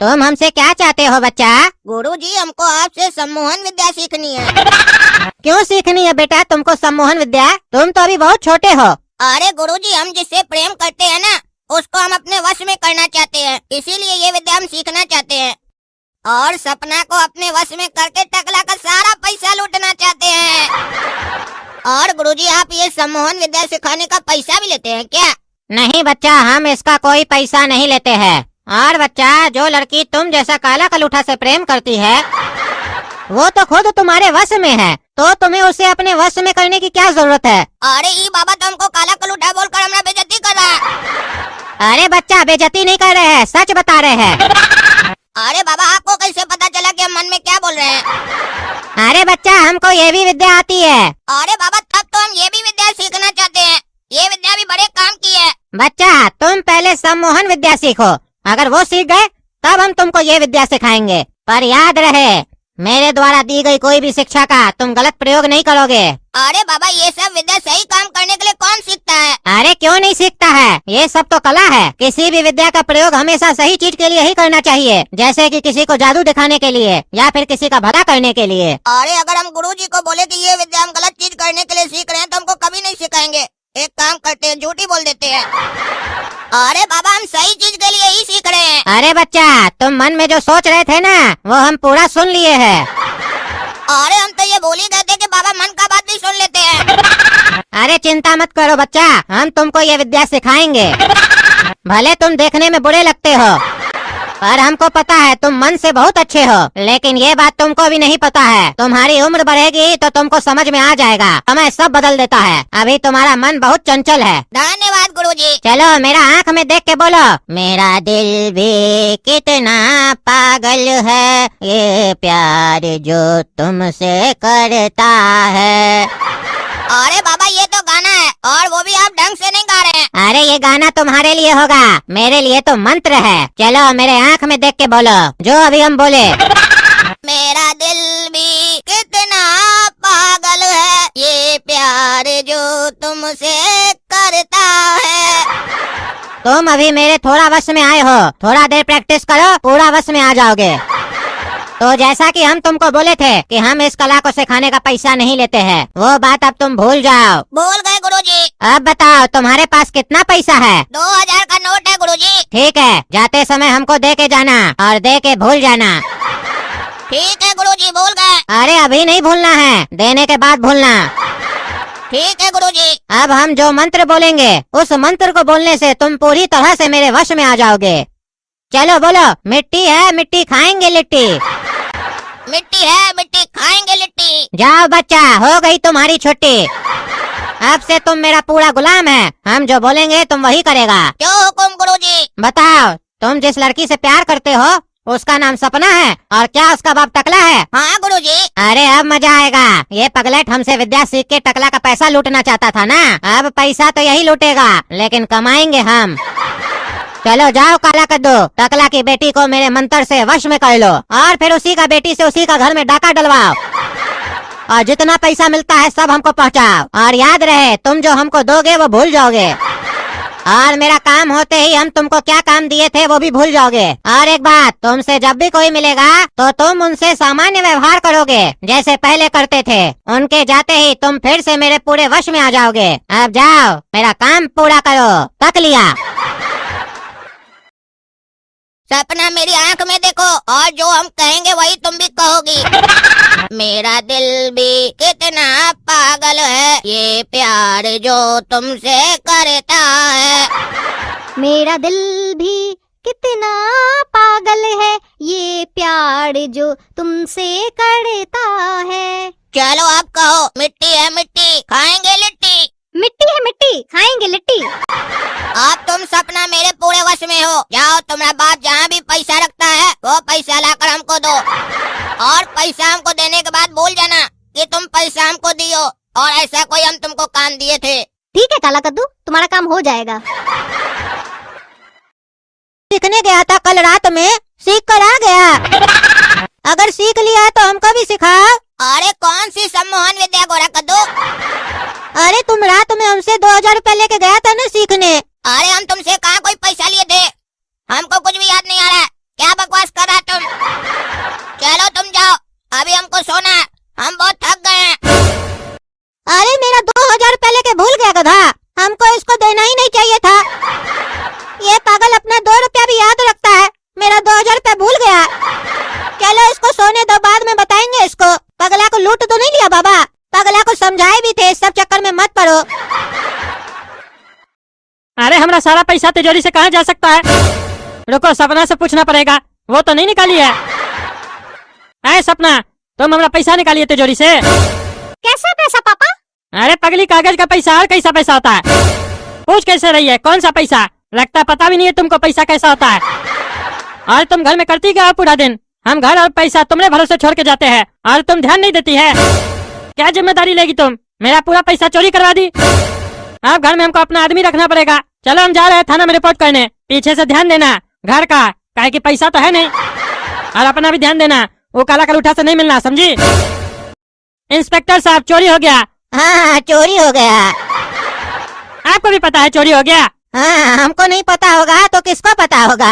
तुम हमसे क्या चाहते हो बच्चा? गुरुजी, हमको आपसे सम्मोहन विद्या सीखनी है। क्यों सीखनी है बेटा तुमको सम्मोहन विद्या? तुम तो अभी बहुत छोटे हो। अरे गुरुजी, हम जिससे प्रेम करते हैं ना, उसको हम अपने वश में करना चाहते हैं, इसीलिए ये विद्या हम सीखना चाहते हैं। और सपना को अपने वश में करके टकला का सारा पैसा लूटना चाहते हैं। और गुरुजी, आप ये सम्मोहन विद्या सिखाने का पैसा भी लेते हैं क्या? नहीं बच्चा, हम इसका कोई पैसा नहीं लेते हैं। और बच्चा, जो लड़की तुम जैसा काला कलूठा से प्रेम करती है वो तो खुद तुम्हारे वश में है, तो तुम्हें उसे अपने वश में करने की क्या जरूरत है? अरे ई बाबा, तो हमको काला कलूठा बोलकर हमारा बेइज्जती कर रहा है। अरे बच्चा, बेइज्जती नहीं कर रहे हैं, सच बता रहे हैं। अरे बाबा, आपको कैसे पता चला कि हम मन में क्या बोल रहे हैं? अरे बच्चा, हमको ये भी विद्या आती है। अरे बाबा, तब तो हम ये भी विद्या सीखना चाहते हैं। ये विद्या भी बड़े काम की है। बच्चा, तुम पहले सम्मोहन विद्या सीखो, अगर वो सीख गए तब हम तुमको ये विद्या सिखाएंगे। पर याद रहे, मेरे द्वारा दी गई कोई भी शिक्षा का तुम गलत प्रयोग नहीं करोगे। अरे बाबा, ये सब विद्या सही काम करने के लिए कौन सीखता है? अरे क्यों नहीं सीखता है, ये सब तो कला है। किसी भी विद्या का प्रयोग हमेशा सही चीज के लिए ही करना चाहिए, जैसे कि किसी को जादू दिखाने के लिए या फिर किसी का भला करने के लिए। अरे अगर हम गुरुजी को बोले कि ये विद्या हम गलत चीज करने के लिए सीख रहे हैं, तो हमको कभी नहीं सिखाएंगे। एक काम करते हैं, झूठी बोल देते हैं। अरे बाबा, हम सही चीज के लिए ही सीख रहे हैं। अरे बच्चा, तुम मन में जो सोच रहे थे ना, वो हम पूरा सुन लिए हैं। अरे हम तो ये बोल ही गए थे कि बाबा मन का बात भी सुन लेते हैं। अरे चिंता मत करो बच्चा, हम तुमको ये विद्या सिखाएंगे। भले तुम देखने में बुरे लगते हो, पर हमको पता है तुम मन से बहुत अच्छे हो। लेकिन ये बात तुमको भी नहीं पता है, तुम्हारी उम्र बढ़ेगी तो तुमको समझ में आ जाएगा, समय सब बदल देता है। अभी तुम्हारा मन बहुत चंचल है। धन्यवाद गुरुजी। चलो मेरा आँख में देख के बोलो, मेरा दिल भी कितना पागल है, ये प्यार जो तुमसे करता है। अरे बाबा, ये तो गाना है, और वो भी आप ढंग से नहीं गा रहे हैं। अरे ये गाना तुम्हारे लिए होगा, मेरे लिए तो मंत्र है। चलो मेरे आँख में देख के बोलो जो अभी हम बोले। मेरा दिल भी कितना पागल है, ये प्यार जो तुमसे करता है। तुम अभी मेरे थोड़ा वश में आए हो, थोड़ा देर प्रैक्टिस करो, पूरा वश में आ जाओगे। तो जैसा कि हम तुमको बोले थे कि हम इस कला को सिखाने का पैसा नहीं लेते हैं, वो बात अब तुम भूल जाओ। भूल गए गुरुजी। अब बताओ तुम्हारे पास कितना पैसा है? 2000 का नोट है गुरुजी। ठीक है, जाते समय हमको दे के जाना और दे के भूल जाना। ठीक है गुरुजी, भूल गए। अरे अभी नहीं भूलना है, देने के बाद भूलना। ठीक है गुरुजी। अब हम जो मंत्र बोलेंगे, उस मंत्र को बोलने से तुम पूरी तरह से मेरे वश में आ जाओगे। चलो बोलो, मिट्टी है मिट्टी खाएंगे लिट्टी। मिट्टी है मिट्टी खाएंगे लिट्टी। जाओ बच्चा, हो गई तुम्हारी छुट्टी। अब से तुम मेरा पूरा गुलाम है, हम जो बोलेंगे तुम वही करेगा। क्यों हुकुम गुरुजी? बताओ, तुम जिस लड़की से प्यार करते हो उसका नाम सपना है, और क्या उसका बाप टकला है? हाँ गुरुजी। अरे अब मजा आएगा। ये पगलेट हमसे विद्या सीख के टकला का पैसा लूटना चाहता था ना, अब पैसा तो यही लूटेगा, लेकिन कमाएंगे हम। चलो जाओ काला कद्दू, टकला की बेटी को मेरे मंत्र से वश में कर लो, और फिर उसी का बेटी से उसी का घर में डाका डलवाओ, और जितना पैसा मिलता है सब हमको पहुँचाओ। और याद रहे, तुम जो हमको दोगे वो भूल जाओगे, और मेरा काम होते ही हम तुमको क्या काम दिए थे वो भी भूल जाओगे। और एक बात, तुमसे जब भी कोई मिलेगा तो तुम उनसे सामान्य व्यवहार करोगे जैसे पहले करते थे। उनके जाते ही तुम फिर से मेरे पूरे वश में आ जाओगे। अब जाओ, मेरा काम पूरा करो। तक लिया। सपना, मेरी आंख में देखो, और जो हम कहेंगे वही तुम भी कहोगी। मेरा दिल भी कितना पागल है, ये प्यार जो तुमसे करता है। मेरा दिल भी कितना पागल है, ये प्यार जो तुमसे करता है। चलो आप कहो, मिट्टी है मिट्टी खाएंगे लिट्टी। मिट्टी है मिट्टी खाएंगे लिट्टी। अब तुम सपना मेरे पूरे वश में हो। जाओ, तुम्हारा बाप जहाँ भी पैसा रखता है वो पैसा लाकर हमको दो, और पैसा हमको देने के बाद भूल जाना कि तुम पैसा हमको दियो, और ऐसा कोई हम तुमको काम दिए थे। ठीक है काला कद्दू, तुम्हारा काम हो जाएगा। सीखने गया था कल रात में, सीख कर आ गया। अगर सीख लिया तो हमको भी सिखाओ। अरे कौन सी सम्मोहन विद्या गोरा कद्दू? अरे तुम रात में हमसे 2000 रुपए लेके गया था ना सीखने। अरे हम तुमसे कहाँ कोई पैसा लिए थे, हमको कुछ भी याद नहीं आ रहा है। क्या बकवास पागल अपना 2 रुपया भी याद रखता है, मेरा 2000 रुपया भूल गया। चलो इसको सोने दो, बाद में बताएंगे इसको। पगला को लूट तो नहीं लिया बाबा? पगला को समझाए भी थे, इस सब चक्कर में मत पड़ो। अरे हमारा सारा पैसा तिजोरी से कहाँ जा सकता है? रुको, सपना से पूछना पड़ेगा, वो तो नहीं निकाली है। अरे सपना, तुम हमारा पैसा निकालिए तिजोरी से। कैसा पैसा पापा? अरे पगली, कागज का पैसा और कैसा पैसा होता है? पूछ कैसे रही है, कौन सा पैसा? लगता पता भी नहीं है तुमको पैसा कैसा होता है। और तुम घर में करती क्या हो पूरा दिन? हम घर और पैसा तुम्हारे भरोसे छोड़ के जाते हैं और तुम ध्यान नहीं देती है। क्या जिम्मेदारी लेगी तुम? मेरा पूरा पैसा चोरी करवा दी। अब घर में हमको अपना आदमी रखना पड़ेगा। चलो हम जा रहे हैं थाना में रिपोर्ट करने। पीछे से ध्यान देना घर का, काहे कि पैसा तो है नहीं। और अपना भी ध्यान देना, वो काला कलूठा से नहीं मिलना, समझी? इंस्पेक्टर साहब, चोरी हो गया। हाँ, चोरी हो गया। आपको भी पता है चोरी हो गया? हाँ, हमको नहीं पता होगा तो किसको पता होगा?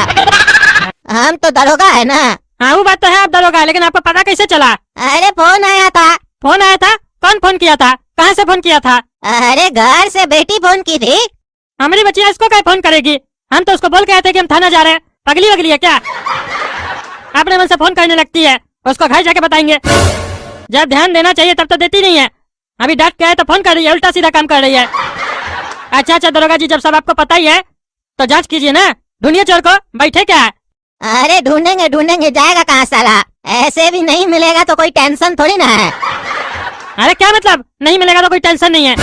हम तो दरोगा है ना। हाँ वो बात तो है, आप दरोगा है, लेकिन आपको पता कैसे चला? अरे फोन आया था। फोन आया था? कौन फोन किया था? कहाँ से फोन किया था? अरे घर से बेटी फोन की थी। हमारी बच्चियाँ इसको क्या फोन करेगी? हम तो उसको बोल के आए थे कि हम थाना जा रहे हैं। पगली वगली है क्या? अपने मन से फोन करने लगती है, उसको घर जाके बताएंगे। जब ध्यान देना चाहिए तब तो देती नहीं है। अभी डांट के आए तो फोन कर रही है, उल्टा सीधा काम कर रही है। अच्छा दरोगा जी, जब सब आपको पता ही है तो जांच कीजिए ना, ढूंढिए चोर को। बैठे क्या? अरे ढूंढेंगे, जाएगा कहाँ साला? ऐसे भी नहीं मिलेगा तो कोई टेंशन थोड़ी ना है। अरे क्या मतलब नहीं मिलेगा तो कोई टेंशन नहीं है?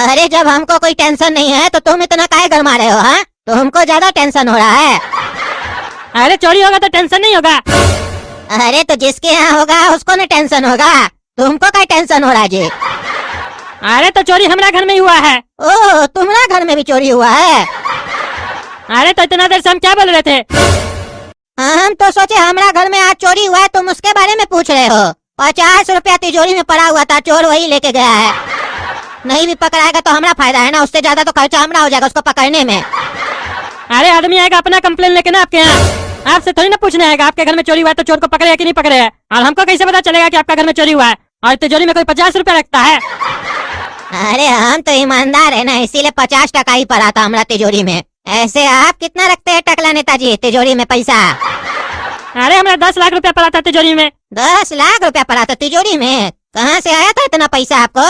अरे जब हमको कोई टेंशन नहीं है तो तुम इतना काहे गरमा रहे हो? हाँ, तुमको ज्यादा टेंशन हो रहा है। अरे चोरी होगा तो टेंशन नहीं होगा? अरे तो जिसके यहाँ होगा उसको न टेंशन होगा, तुमको क्या टेंशन हो रहा है जी? अरे तो चोरी हमारा घर में ही हुआ है। ओह, तुम्हारा घर में भी चोरी हुआ है? अरे तो इतना देर से हम क्या बोल रहे थे? हम तो सोचे हमारा घर में आज चोरी हुआ है, तुम उसके बारे में पूछ रहे हो। 50 रुपया तिजोरी में पड़ा हुआ था, चोर वही लेके गया है। नहीं भी पकड़ाएगा तो हमारा फायदा है ना, उससे ज्यादा तो खर्चा हमारा हो जाएगा उसको पकड़ने में। अरे आदमी आएगा अपना कंप्लेन लेके ना आपके यहाँ, आपसे थोड़ी ना पूछने आएगा आपके घर में चोरी हुआ है तो चोर को पकड़े कि नहीं पकड़े है। और हमको कैसे पता चलेगा कि आपका घर में चोरी हुआ है? और तिजोरी में कोई 50 रुपया रखता है? अरे हम तो ईमानदार है ना, इसीलिए 50 टका ही पड़ा था हमारा तिजोरी में। ऐसे आप कितना रखते हैं टकला नेताजी तिजोरी में पैसा? अरे हमारा 10 लाख रुपया पड़ा था तिजोरी में। 10 लाख रुपया पड़ा था तिजोरी में? कहाँ से आया था इतना पैसा आपको?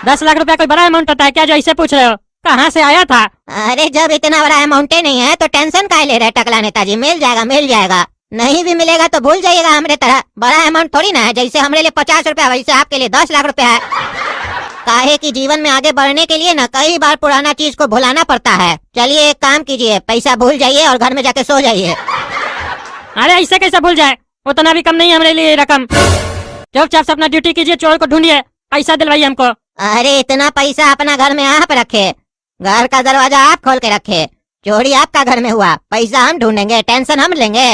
10 लाख रुपया कोई बड़ा अमाउंट होता है क्या जो ऐसे पूछ रहे हो? कहाँ से आया था? अरे जब इतना बड़ा अमाउंट नहीं है तो टेंशन काहे ले रहे टकला नेताजी? मिल जाएगा। नहीं भी मिलेगा तो भूल जाइएगा, हमारे तरह बड़ा अमाउंट थोड़ी ना है। जैसे हमारे लिए 50 रुपया वैसे आपके लिए 10 लाख रुपया है। काहे कि जीवन में आगे बढ़ने के लिए ना कई बार पुराना चीज को भुलाना पड़ता है। चलिए एक काम कीजिए, पैसा भूल जाइए और घर में जाके सो जाइए। अरे ऐसे कैसे भूल जाए? उतना भी कम नहीं है हमारे लिए रकम। चुपचाप से अपना ड्यूटी कीजिए, चोर को ढूंढिए, पैसा दिलवाइए हमको। अरे इतना पैसा अपना घर में आप रखे, घर का दरवाजा आप खोल के रखे, चोरी आपका घर में हुआ, पैसा हम ढूंढेंगे, टेंशन हम लेंगे।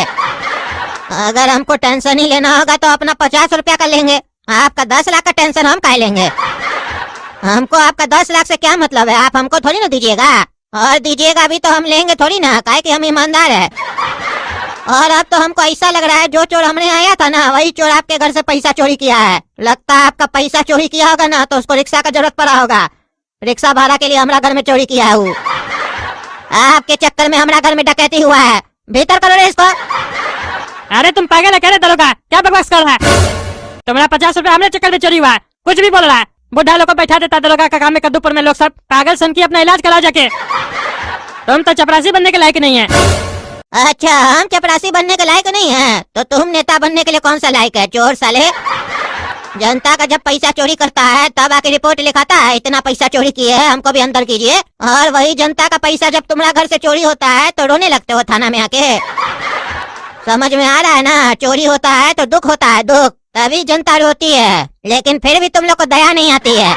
अगर हमको टेंशन ही लेना होगा तो अपना 50 रुपया का लेंगे, आपका 10 लाख का टेंशन हम काहे लेंगे? हमको आपका 10 लाख से क्या मतलब है? आप हमको थोड़ी ना दीजिएगा, और दीजिएगा भी तो हम लेंगे थोड़ी ना, काहे कि हम ईमानदार है। और अब तो हमको ऐसा लग रहा है जो चोर हमने आया था ना वही चोर आपके घर से पैसा चोरी किया है। लगता है आपका पैसा चोरी किया होगा ना तो उसको रिक्शा का जरूरत पड़ा होगा, रिक्शा भाड़ा के लिए हमारा घर में चोरी किया है वो। आपके चक्कर में हमारा घर में डकैती हुआ है, भीतर करो रे इसको। अरे तुम पागल है क्या रे दरोगा? क्या बकवास कर रहा है? तुम्हारा 50 रुपया हमारे चक्कर में चोरी हुआ है, कुछ भी बोल रहा है। बुढ़ा लोग को बैठा देता दरोगा का काम में, कद्दूपुर में लोग सब पागल सन की अपना इलाज करा जाके। तुम तो चपरासी बनने के लायक नहीं है। अच्छा, हम चपरासी बनने के लायक नहीं है तो तुम नेता बनने के लिए कौन सा लायक है? चोर साले, जनता का जब पैसा चोरी करता है तब आके रिपोर्ट लिखाता है इतना पैसा चोरी किए है, हमको भी अंदर कीजिए। और वही जनता का पैसा जब तुम्हारा घर से चोरी होता है तो रोने लगते हो थाना में आके। समझ में आ रहा है ना? चोरी होता है तो दुख होता है, दुख, तभी जनता रोती है। लेकिन फिर भी तुम लोग को दया नहीं आती है।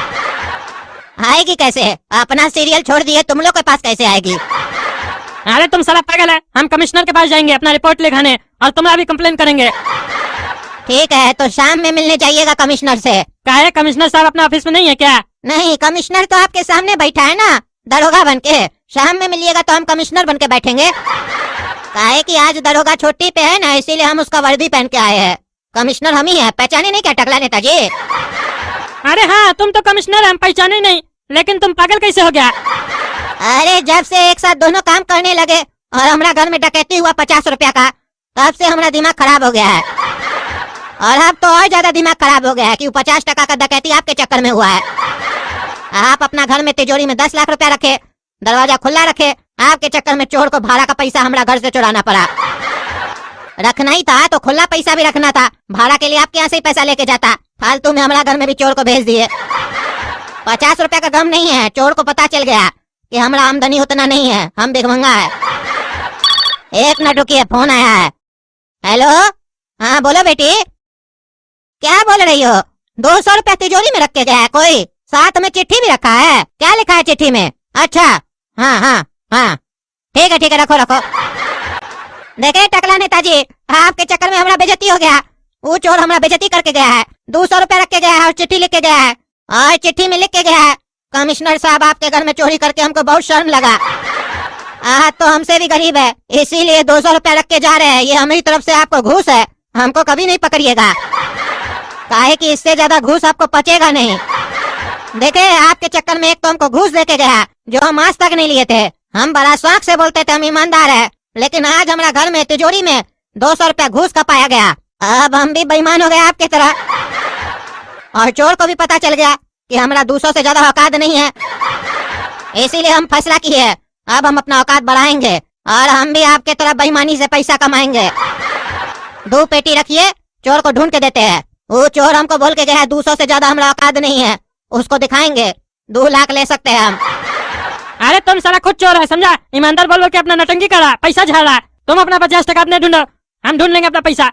आएगी कैसे? अपना सीरियल छोड़ दिए, तुम लोग के पास कैसे आएगी? अरे तुम साला पागल है। हम कमिश्नर के पास जाएंगे अपना रिपोर्ट लिखाने और तुम्हारा भी कंप्लेन करेंगे। ठीक है, तो शाम में मिलने जाइएगा कमिश्नर से। काहे? कमिश्नर साहब अपना ऑफिस में नहीं है क्या? नहीं, कमिश्नर तो आपके सामने बैठा है ना दरोगा बन के। शाम में मिलिएगा तो हम कमिश्नर बन के बैठेंगे। काहे कि आज दरोगा छुट्टी पे है ना, इसीलिए हम उसका वर्दी पहन के आए हैं। कमिश्नर हम ही है, पहचाने नहीं क्या टकला नेताजी? अरे हाँ, तुम तो कमिश्नर, हम पहचाने नहीं, लेकिन तुम पागल कैसे हो गया? अरे जब से एक साथ दोनों काम करने लगे और हमारा घर में डकैती हुआ 50 रुपया का, तब से हमारा दिमाग खराब हो गया है। और अब तो और ज्यादा दिमाग खराब हो गया है कि 50 टका का डकैती आपके चक्कर में हुआ है। आप अपना घर में तिजोरी में 10 लाख रुपया रखे, दरवाजा खुला रखे, आपके चक्कर में चोर को भाड़ा का पैसा हमारा घर से चुराना पड़ा। रखना ही था तो खुला पैसा भी रखना था, भाड़ा के लिए आपके यहाँ से ही पैसा लेके जाता। फालतू में हमारा घर में भी चोर को भेज दिए। 50 रुपया का गम नहीं है, चोर को पता चल गया कि हमारा आमदनी उतना नहीं है, हम भिखमंगा है। एक मिनट रुकिए, फोन आया है। हेलो, हाँ बोलो बेटी। क्या बोल रही हो? 200 रुपया तिजोरी में रख के गया है कोई, साथ में चिट्ठी भी रखा है। क्या लिखा है चिट्ठी में? अच्छा, हाँ हाँ हाँ, ठीक है रखो रखो। देखे टकला नेताजी, आपके चक्कर में हमारा बेइज्जती हो गया। वो चोर हमारा बेइज्जती करके गया है, 200 रुपया रख के गया है और चिट्ठी लिख के गया है। और चिट्ठी में लिख के गया है, कमिश्नर साहब आपके घर में चोरी करके हमको बहुत शर्म लगा। तो हमसे भी गरीब है, इसीलिए 200 रुपया रख के जा रहे हैं। ये हमारी तरफ से आपको घूस है, हमको कभी नहीं पकड़िएगा, काहे कि इससे ज्यादा घूस आपको पचेगा नहीं। देखे आपके चक्कर में एक तो हमको घूस देके गया जो हम आज तक नहीं लिए थे। हम बड़ा शौक से बोलते थे हम ईमानदार है, लेकिन आज हमारा घर में तिजोरी में 200 रुपया घूस का पाया गया। अब हम भी बेईमान हो गए आपकी तरह, और चोर को भी पता चल गया कि हमारा 200 से ज्यादा औकात नहीं है। इसीलिए हम फैसला किए, अब हम अपना औकात बढ़ाएंगे और हम भी आपके तरह बेईमानी से पैसा कमाएंगे। 2 पेटी रखिए, चोर को ढूंढ के देते हैं। वो चोर हमको बोल के गया है 200 से ज्यादा हमारा औकात नहीं है, उसको दिखाएंगे, 2 लाख ले सकते हैं हम। अरे तुम साला खुद चोर है, समझा? ईमानदार बोल के अपना नटंकी करा, पैसा झाड़ा। तुम अपना 50 टका अपने ढूंढो, हम ढूंढ लेंगे अपना पैसा।